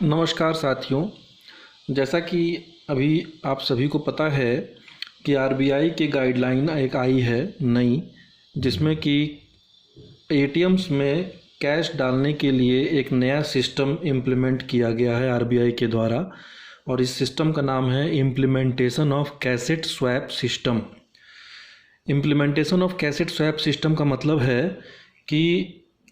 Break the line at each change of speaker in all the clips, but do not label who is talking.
नमस्कार साथियों। जैसा कि अभी आप सभी को पता है कि आरबीआई की गाइडलाइन एक आई है नई, जिसमें कि एटीएम्स में कैश डालने के लिए एक नया सिस्टम इम्प्लीमेंट किया गया है आरबीआई के द्वारा। और इस सिस्टम का नाम है implementation of cassette swap system. Implementation of cassette swap system का मतलब है कि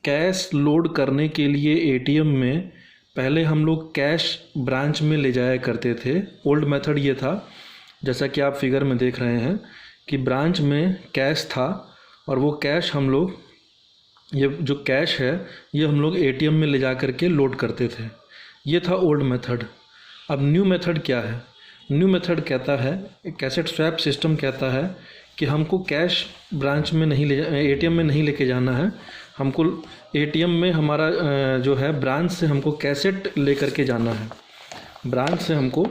कैश लोड करने के लिए एटीएम में पहले हम लोग कैश ब्रांच में ले जाया करते थे। ओल्ड मेथड ये था, जैसा कि आप फिगर में देख रहे हैं कि ब्रांच में कैश था और वो कैश हम लोग, ये जो कैश है ये हम लोग एटीएम में ले जा कर के लोड करते थे। ये था ओल्ड मेथड। अब न्यू मेथड क्या है? न्यू मेथड कहता है, कैसेट स्वैप सिस्टम कहता है कि हमको कैश ब्रांच में नहीं एटीएम में नहीं लेके जाना है। हमको एटीएम में हमारा जो है ब्रांच से हमको कैसेट लेकर के जाना है। ब्रांच से हमको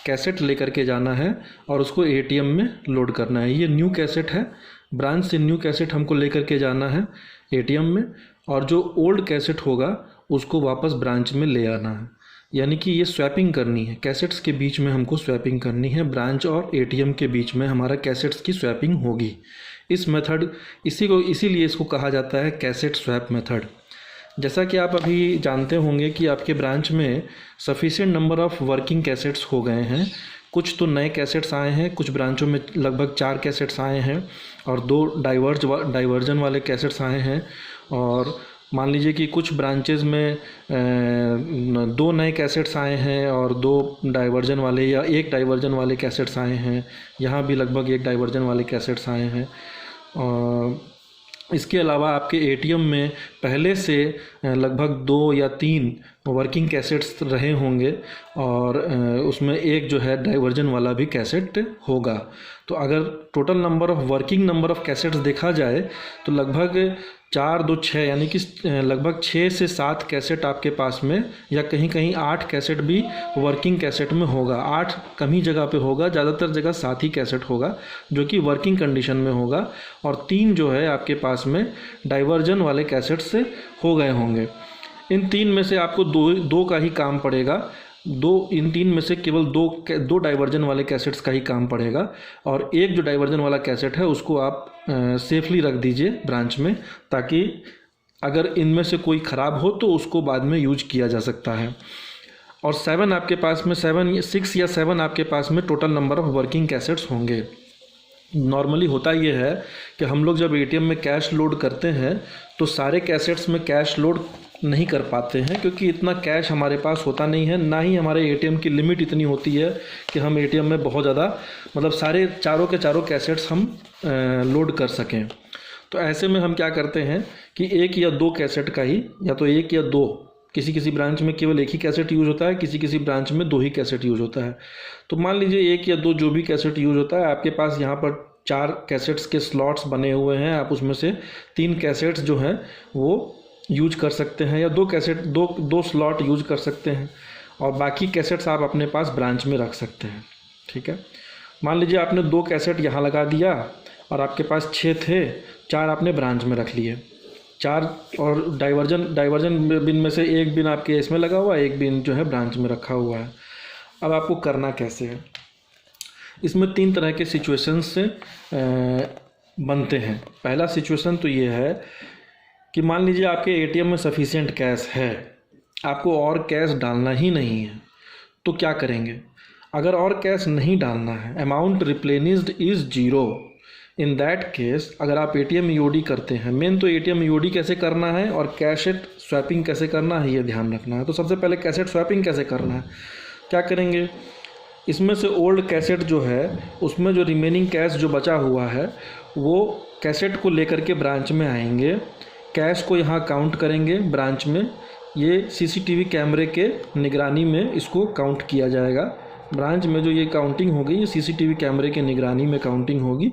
कैसेट लेकर के जाना है और उसको एटीएम में लोड करना है। ये न्यू कैसेट है। ब्रांच से न्यू कैसेट हमको लेकर के जाना है एटीएम में, और जो ओल्ड कैसेट होगा उसको वापस ब्रांच में ले आना है। यानी कि ये स्वैपिंग करनी है, कैसेट्स के बीच में हमको स्वैपिंग करनी है। ब्रांच और एटीएम के बीच में हमारा कैसेट्स की स्वैपिंग होगी। इस मेथड इसीलिए इसको कहा जाता है कैसेट स्वैप मेथड। जैसा कि आप अभी जानते होंगे कि आपके ब्रांच में sufficient number of working cassettes हो गए हैं। कुछ तो नए कैसेट्स आए हैं, कुछ ब्रांचों में लगभग 4 कैसेट्स आए हैं और 2 डाइवर्जन वाले कैसेट्स आए हैं। और मान लीजिए कि कुछ ब्रांचेज़ में 2 नए कैसेट्स आए हैं और 2 डाइवर्जन वाले या 1 डाइवर्जन वाले कैसेट्स आए हैं। यहाँ भी लगभग 1 डाइवर्जन वाले कैसेट्स आए हैं। इसके अलावा आपके एटीएम में पहले से लगभग 2 या 3 वर्किंग कैसेट्स रहे होंगे और उसमें एक जो है डाइवर्जन वाला भी कैसेट होगा। तो अगर total working number of cassettes देखा जाए तो लगभग 4 2 6 यानी कि लगभग 6 से 7 कैसेट आपके पास में, या कहीं कहीं 8 कैसेट भी वर्किंग कैसेट में होगा। 8 कम ही जगह पे होगा, ज़्यादातर जगह 7 ही कैसेट होगा जो कि वर्किंग कंडीशन में होगा। और 3 जो है आपके पास में डाइवर्जन वाले कैसेट से हो गए होंगे। इन 3 में से आपको दो का ही काम पड़ेगा। इन 3 में से केवल दो डाइवर्जन वाले कैसेट्स का ही काम पड़ेगा, और एक जो डाइवर्जन वाला कैसेट है उसको आप सेफली रख दीजिए ब्रांच में, ताकि अगर इनमें से कोई ख़राब हो तो उसको बाद में यूज किया जा सकता है। और 6 आपके पास में 6 या 7 आपके पास में total number of working cassettes होंगे। नॉर्मली होता ये है कि हम लोग जब एटीएम में कैश लोड करते हैं तो सारे कैसेट्स में कैश लोड नहीं कर पाते हैं, क्योंकि इतना कैश हमारे पास होता नहीं है, ना ही हमारे एटीएम की लिमिट इतनी होती है कि हम एटीएम में बहुत ज़्यादा मतलब सारे चारों के चारों कैसेट्स हम लोड कर सकें। तो ऐसे में हम क्या करते हैं कि 1 या 2 कैसेट का ही, या तो 1 या 2, किसी ब्रांच में केवल 1 ही कैसेट यूज़ होता है, किसी ब्रांच में 2 ही कैसेट यूज़ होता है। तो मान लीजिए 1 या 2 जो भी कैसेट यूज़ होता है, आपके पास यहाँ पर 4 कैसेट्स के स्लॉट्स बने हुए हैं। आप उसमें से 3 कैसेट्स जो हैं वो यूज कर सकते हैं, या 2 स्लॉट यूज कर सकते हैं, और बाकी कैसेट्स आप अपने पास ब्रांच में रख सकते हैं। ठीक है, मान लीजिए आपने 2 कैसेट यहाँ लगा दिया और आपके पास 6 थे, 4 आपने ब्रांच में रख लिए। 4 और डाइवर्जन बिन में से 1 बिन आपके इसमें लगा हुआ है, 1 बिन जो है ब्रांच में रखा हुआ है। अब आपको करना कैसे है? इसमें 3 तरह के सिचुएशंस से बनते हैं। पहला सिचुएशन तो ये है कि मान लीजिए आपके एटीएम में सफिशिएंट कैश है, आपको और कैश डालना ही नहीं है, तो क्या करेंगे? अगर और कैश नहीं डालना है, amount replenished is 0, in that case अगर आप एटीएम ईओडी करते हैं, मेन तो एटीएम ईओडी कैसे करना है और कैसेट स्वैपिंग कैसे करना है ये ध्यान रखना है। तो सबसे पहले कैसेट स्वैपिंग कैसे करना है, क्या करेंगे? इसमें से ओल्ड कैसेट जो है उसमें जो रिमेनिंग कैश जो बचा हुआ है वो कैसेट को लेकर के ब्रांच में आएंगे, कैश को यहाँ काउंट करेंगे ब्रांच में। ये सीसीटीवी कैमरे के निगरानी में इसको काउंट किया जाएगा। ब्रांच में जो ये काउंटिंग होगी ये सीसीटीवी कैमरे के निगरानी में काउंटिंग होगी,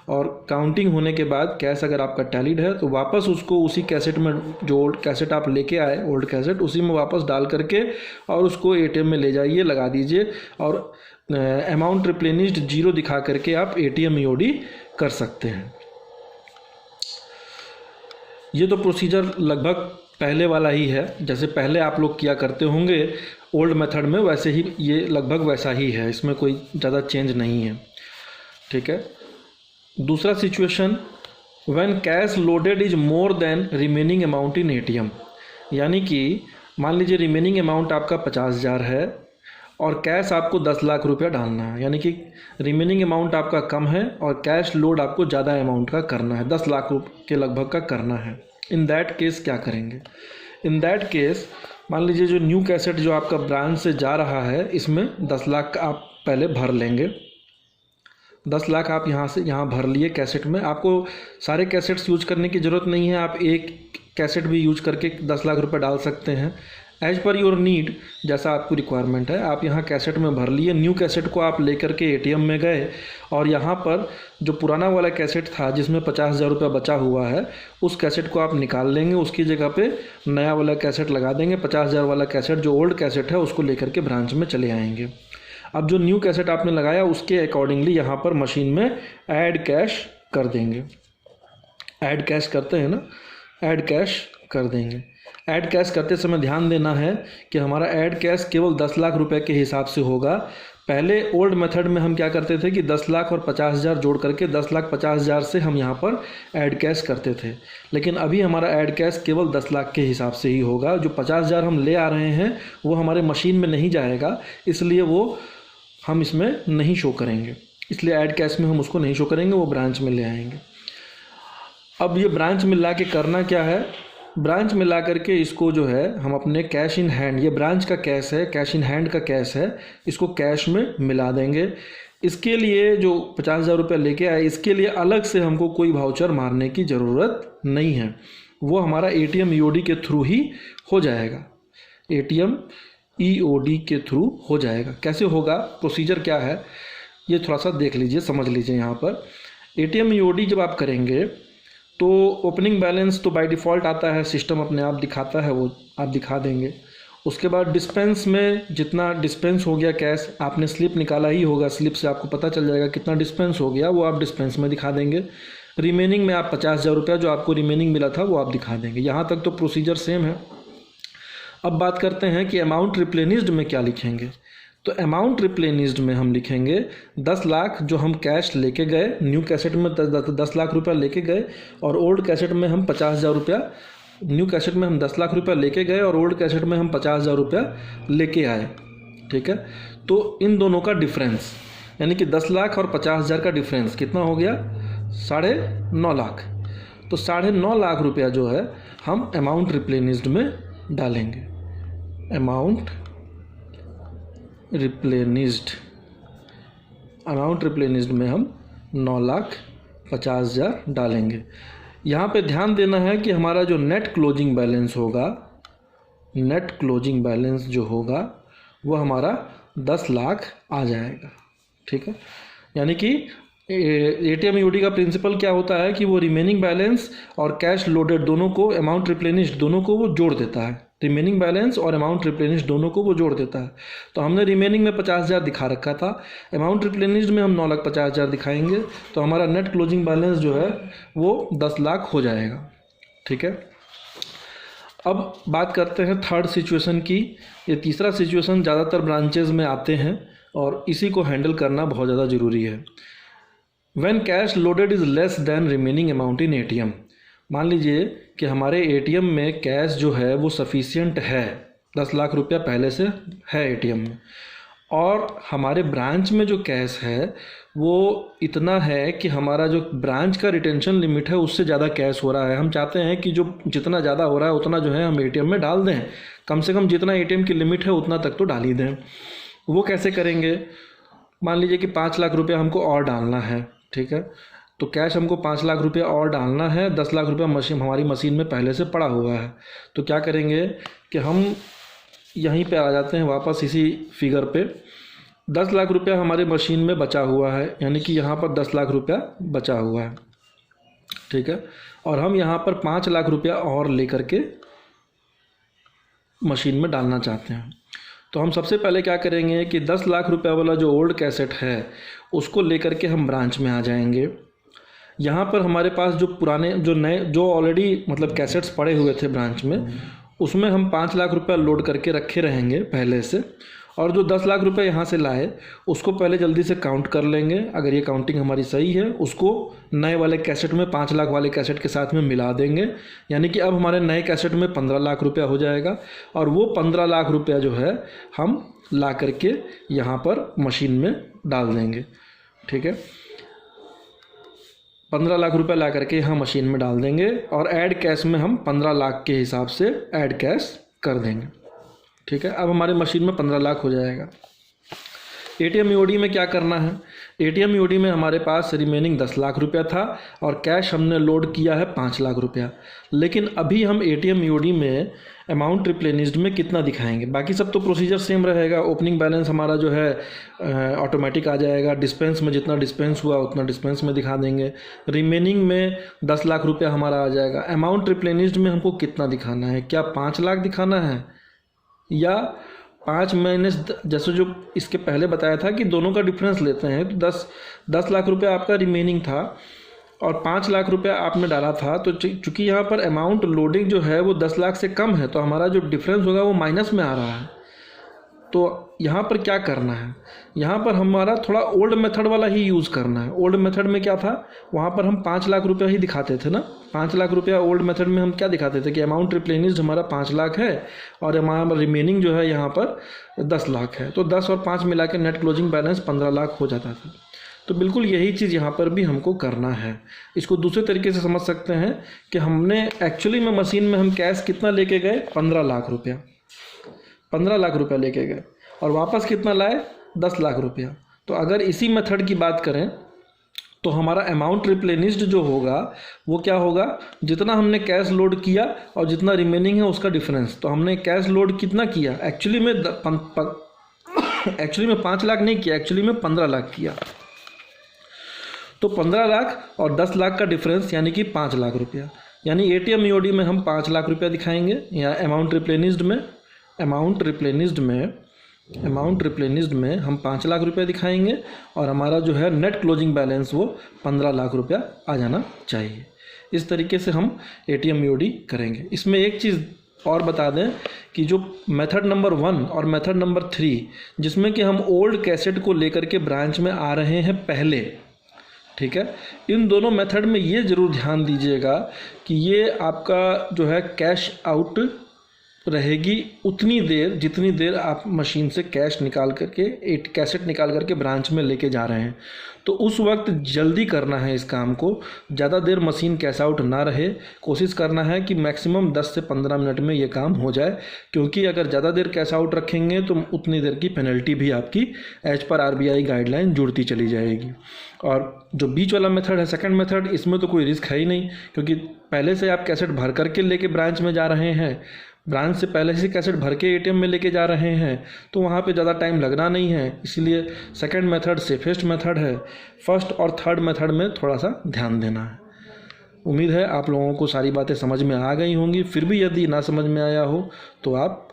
और काउंटिंग होने के बाद कैश अगर आपका टैलिड है तो वापस उसको उसी कैसेट में, जो ओल्ड कैसेट आप लेके आए ओल्ड कैसेट, उसी में वापस डाल करके और उसको एटीएम में ले जाइए, लगा दीजिए, और अमाउंट रिप्लेनिश्ड 0 दिखा करके आप एटीएम ईओडी कर सकते हैं। ये तो प्रोसीजर लगभग पहले वाला ही है, जैसे पहले आप लोग किया करते होंगे ओल्ड मेथड में, वैसे ही ये लगभग वैसा ही है, इसमें कोई ज़्यादा चेंज नहीं है। ठीक है। दूसरा situation, when cash loaded is more than remaining amount in ATM, यानी कि मान लीजिए रिमेनिंग अमाउंट आपका 50,000 है और कैश आपको 10 लाख रुपया डालना है, यानी कि रिमेनिंग अमाउंट आपका कम है और कैश लोड आपको ज़्यादा अमाउंट का करना है, 10 लाख के लगभग का करना है। इन दैट केस क्या करेंगे? इन दैट केस मान लीजिए जो न्यू कैसेट जो आपका ब्रांच से जा रहा है, इसमें 10 लाख आप पहले भर लेंगे। 10 लाख आप यहाँ से यहाँ भर लिए कैसेट में। आपको सारे कैसेट्स यूज करने की ज़रूरत नहीं है, आप एक कैसेट भी यूज करके 10 लाख रुपए डाल सकते हैं, एज पर योर नीड, जैसा आपको रिक्वायरमेंट है। आप यहाँ कैसेट में भर लिए, न्यू कैसेट को आप लेकर के एटीएम में गए और यहाँ पर जो पुराना वाला कैसेट था जिसमें 50,000 रुपया बचा हुआ है, उस कैसेट को आप निकाल लेंगे, उसकी जगह पे नया वाला कैसेट लगा देंगे। 50,000 वाला कैसेट जो ओल्ड कैसेट है उसको लेकर के ब्रांच में चले आएंगे। अब जो न्यू कैसेट आपने लगाया उसके अकॉर्डिंगली यहाँ पर मशीन में ऐड कैश कर देंगे। ऐड कैश करते हैं ना, ऐड कैश कर देंगे। ऐड कैश करते समय ध्यान देना है कि हमारा ऐड कैश केवल 10 लाख रुपए के हिसाब से होगा। पहले ओल्ड मेथड में हम क्या करते थे कि 10 लाख और 50,000 जोड़ करके 10,50,000 से हम यहाँ पर ऐड कैश करते थे, लेकिन अभी हमारा ऐड कैश केवल 10 लाख के हिसाब से ही होगा। जो 50,000 हम ले आ रहे हैं वो हमारे मशीन में नहीं जाएगा, इसलिए वो हम इसमें नहीं शो करेंगे, इसलिए ऐड कैश में हम उसको नहीं शो करेंगे, वो ब्रांच में ले आएंगे। अब ये ब्रांच में ला के करना क्या है, ब्रांच में ला करके इसको जो है हम अपने कैश इन हैंड, ये ब्रांच का कैश है, कैश इन हैंड का कैश है, इसको कैश में मिला देंगे। इसके लिए जो 50,000 रुपये लेके आए, इसके लिए अलग से हमको कोई वाउचर मारने की ज़रूरत नहीं है, वो हमारा एटीएम ईओडी के थ्रू ही हो जाएगा। एटीएम ईओडी के थ्रू हो जाएगा। कैसे होगा, प्रोसीजर क्या है, ये थोड़ा सा देख लीजिए, समझ लीजिए। यहाँ पर एटीएम ईओडी जब आप करेंगे तो ओपनिंग बैलेंस तो बाय डिफ़ॉल्ट आता है, सिस्टम अपने आप दिखाता है, वो आप दिखा देंगे। उसके बाद डिस्पेंस में जितना डिस्पेंस हो गया कैश, आपने स्लिप निकाला ही होगा, स्लिप से आपको पता चल जाएगा कितना डिस्पेंस हो गया, वो आप डिस्पेंस में दिखा देंगे। रिमेनिंग में आप 50,000 रुपया जो आपको रिमेनिंग मिला था वो आप दिखा देंगे। यहाँ तक तो प्रोसीजर सेम है। अब बात करते हैं कि अमाउंट रिप्लेनिश्ड में क्या लिखेंगे। तो अमाउंट रिप्लेनिश्ड में हम लिखेंगे 10 लाख जो हम कैश लेके गए, न्यू कैसेट में 10 लाख रुपया लेके गए और ओल्ड कैसेट में हम 50,000 रुपया, न्यू कैसेट में हम 10 लाख रुपया लेके गए और ओल्ड कैसेट में हम 50,000 रुपया लेके आए। ठीक है, तो इन दोनों का डिफरेंस, यानी कि 10 लाख और 50,000 का डिफरेंस कितना हो गया, 9.5 लाख। तो 9.5 लाख रुपया जो है हम अमाउंट रिप्लेनिश्ड में डालेंगे। अमाउंट रिप्लेनिश्ड में हम 9,50,000 डालेंगे। यहाँ पे ध्यान देना है कि हमारा जो नेट क्लोजिंग बैलेंस होगा, नेट क्लोजिंग बैलेंस जो होगा वो हमारा 10 लाख आ जाएगा। ठीक है, यानी कि एटीएम ईओडी का प्रिंसिपल क्या होता है कि वो रिमेनिंग बैलेंस और कैश लोडेड दोनों को, अमाउंट रिप्लेनिश्ड दोनों को वो जोड़ देता है। रिमेनिंग बैलेंस और अमाउंट रिप्लेनिश्ड दोनों को वो जोड़ देता है। तो हमने रिमेनिंग में 50,000 दिखा रखा था, अमाउंट रिप्लेनिश्ड में हम 9,50,000 दिखाएंगे, तो हमारा नेट क्लोजिंग बैलेंस जो है वो 10 लाख हो जाएगा। ठीक है, अब बात करते हैं थर्ड सिचुएशन की। ये तीसरा सिचुएशन ज़्यादातर ब्रांचेज में आते हैं और इसी को हैंडल करना बहुत ज़्यादा ज़रूरी है। When cash loaded is less than remaining amount in ATM, मान लीजिए कि हमारे एटीएम में कैश जो है वो सफिशिएंट है, 10 लाख रुपया पहले से है एटीएम में, और हमारे ब्रांच में जो कैश है वो इतना है कि हमारा जो ब्रांच का रिटेंशन लिमिट है उससे ज़्यादा कैश हो रहा है। हम चाहते हैं कि जो जितना ज़्यादा हो रहा है उतना जो है हम एटीएम में डाल दें, कम से कम जितना एटीएम की लिमिट है उतना तक तो डाल ही दें। वो कैसे करेंगे, मान लीजिए कि 5 लाख रुपया हमको और डालना है। ठीक है, तो कैश हमको 5 लाख रुपया और डालना है, 10 लाख रुपया मशीन हमारी मशीन में पहले से पड़ा हुआ है। तो क्या करेंगे कि हम यहीं पे आ जाते हैं वापस इसी फिगर पे। 10 लाख रुपया हमारे मशीन में बचा हुआ है, यानी कि यहाँ पर 10 लाख रुपया बचा हुआ है। ठीक है, और हम यहाँ पर 5 लाख रुपया और लेकर के मशीन में डालना चाहते हैं। तो हम सबसे पहले क्या करेंगे कि 10 लाख रुपया वाला जो ओल्ड कैसेट है उसको लेकर के हम ब्रांच में आ जाएंगे। यहाँ पर हमारे पास जो पुराने जो नए जो ऑलरेडी मतलब कैसेट्स पड़े हुए थे ब्रांच में, उसमें हम 5 लाख रुपया लोड करके रखे रहेंगे पहले से, और जो 10 लाख रुपए यहाँ से लाए उसको पहले जल्दी से काउंट कर लेंगे। अगर ये काउंटिंग हमारी सही है उसको नए वाले कैसेट में 5 लाख वाले कैसेट के साथ में मिला देंगे, यानी कि अब हमारे नए कैसेट में 15 लाख रुपया हो जाएगा। और वो 15 लाख रुपया जो है हम ला करके यहाँ पर मशीन में डाल देंगे। ठीक है, 15 लाख रुपया ला करके यहाँ मशीन में डाल देंगे और ऐड कैश में हम 15 लाख के हिसाब से ऐड कैश कर देंगे। ठीक है, अब हमारे मशीन में 15 लाख हो जाएगा। एटीएम ईओडी में क्या करना है? एटीएम ईओडी में हमारे पास रिमेनिंग 10 लाख रुपया था और कैश हमने लोड किया है 5 लाख रुपया। लेकिन अभी हम एटीएम ईओडी में अमाउंट रिप्लेनिश्ड में कितना दिखाएंगे? बाकी सब तो प्रोसीजर सेम रहेगा। ओपनिंग बैलेंस हमारा जो है ऑटोमेटिक आ जाएगा। डिस्पेंस में जितना डिस्पेंस हुआ उतना डिस्पेंस में दिखा देंगे। रिमेनिंग में 10 लाख रुपया हमारा आ जाएगा। अमाउंट रिप्लेनिश्ड में हमको कितना दिखाना है? क्या 5 लाख दिखाना है या 5 माइनस, जैसे जो इसके पहले बताया था कि दोनों का डिफरेंस लेते हैं, तो 10 लाख रुपया आपका रिमेनिंग था और 5 लाख रुपया आपने डाला था। तो चूंकि यहाँ पर अमाउंट लोडिंग जो है वो 10 लाख से कम है, तो हमारा जो डिफरेंस होगा वो माइनस में आ रहा है। तो यहाँ पर क्या करना है? यहाँ पर हमारा थोड़ा ओल्ड मेथड वाला ही यूज़ करना है। ओल्ड मेथड में क्या था, वहाँ पर हम 5 लाख रुपया ही दिखाते थे ना। 5 लाख रुपया ओल्ड मेथड में हम क्या दिखाते थे कि अमाउंट रिप्लेनिश्ड हमारा 5 लाख है और हमारा रिमेनिंग जो है यहाँ पर 10 लाख है। तो 10 और 5 मिला के नेट क्लोजिंग बैलेंस 15 लाख हो जाता था। तो बिल्कुल यही चीज़ यहाँ पर भी हमको करना है। इसको दूसरे तरीके से समझ सकते हैं कि हमने एक्चुअली में मशीन में हम कैश कितना लेके गए? 15 लाख रुपया। 15 लाख रुपया लेके गए और वापस कितना लाए? 10 लाख रुपया। तो अगर इसी मेथड की बात करें तो हमारा अमाउंट रिप्लेनिश्ड जो होगा वो क्या होगा? जितना हमने कैश लोड किया और जितना रिमेनिंग है उसका डिफरेंस। तो हमने कैश लोड कितना किया? एक्चुअली में 5 लाख नहीं किया, एक्चुअली में 15 लाख किया। तो 15 लाख और 10 लाख का डिफरेंस यानी कि 5 लाख रुपया। यानी एटीएम ईओडी में हम 5 लाख रुपया दिखाएंगे या अमाउंट रिप्लेनिश्ड में हम 5 लाख रुपया दिखाएंगे और हमारा जो है नेट क्लोजिंग बैलेंस वो 15 लाख रुपया आ जाना चाहिए। इस तरीके से हम एटीएम ईओडी करेंगे। इसमें एक चीज़ और बता दें कि जो मेथड नंबर 1 और मेथड नंबर 3, जिसमें कि हम ओल्ड कैसेट को लेकर के ब्रांच में आ रहे हैं पहले, ठीक है, इन दोनों मेथड में ये ज़रूर ध्यान दीजिएगा कि ये आपका जो है कैश आउट रहेगी उतनी देर जितनी देर आप मशीन से कैश निकाल करके कैसेट निकाल करके ब्रांच में लेके जा रहे हैं। तो उस वक्त जल्दी करना है इस काम को, ज़्यादा देर मशीन कैश आउट ना रहे। कोशिश करना है कि मैक्सिमम 10 से 15 मिनट में ये काम हो जाए, क्योंकि अगर ज़्यादा देर कैश आउट रखेंगे तो उतनी देर की पेनल्टी भी आपकी एज पर आरबीआई गाइडलाइन जुड़ती चली जाएगी। और जो बीच वाला मेथड है, सेकंड मेथड, इसमें तो कोई रिस्क है ही नहीं, क्योंकि पहले से आप कैसेट भर करके लेके ब्रांच में जा रहे हैं, ब्रांच से पहले से कैसेट भर के एटीएम में लेके जा रहे हैं, तो वहाँ पे ज़्यादा टाइम लगना नहीं है। इसलिए सेकंड मेथड सेफेस्ट मेथड है। फर्स्ट और थर्ड मेथड में थोड़ा सा ध्यान देना है। उम्मीद है आप लोगों को सारी बातें समझ में आ गई होंगी। फिर भी यदि ना समझ में आया हो तो आप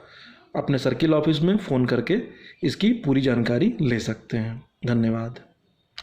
अपने सर्किल ऑफिस में फ़ोन करके इसकी पूरी जानकारी ले सकते हैं। धन्यवाद।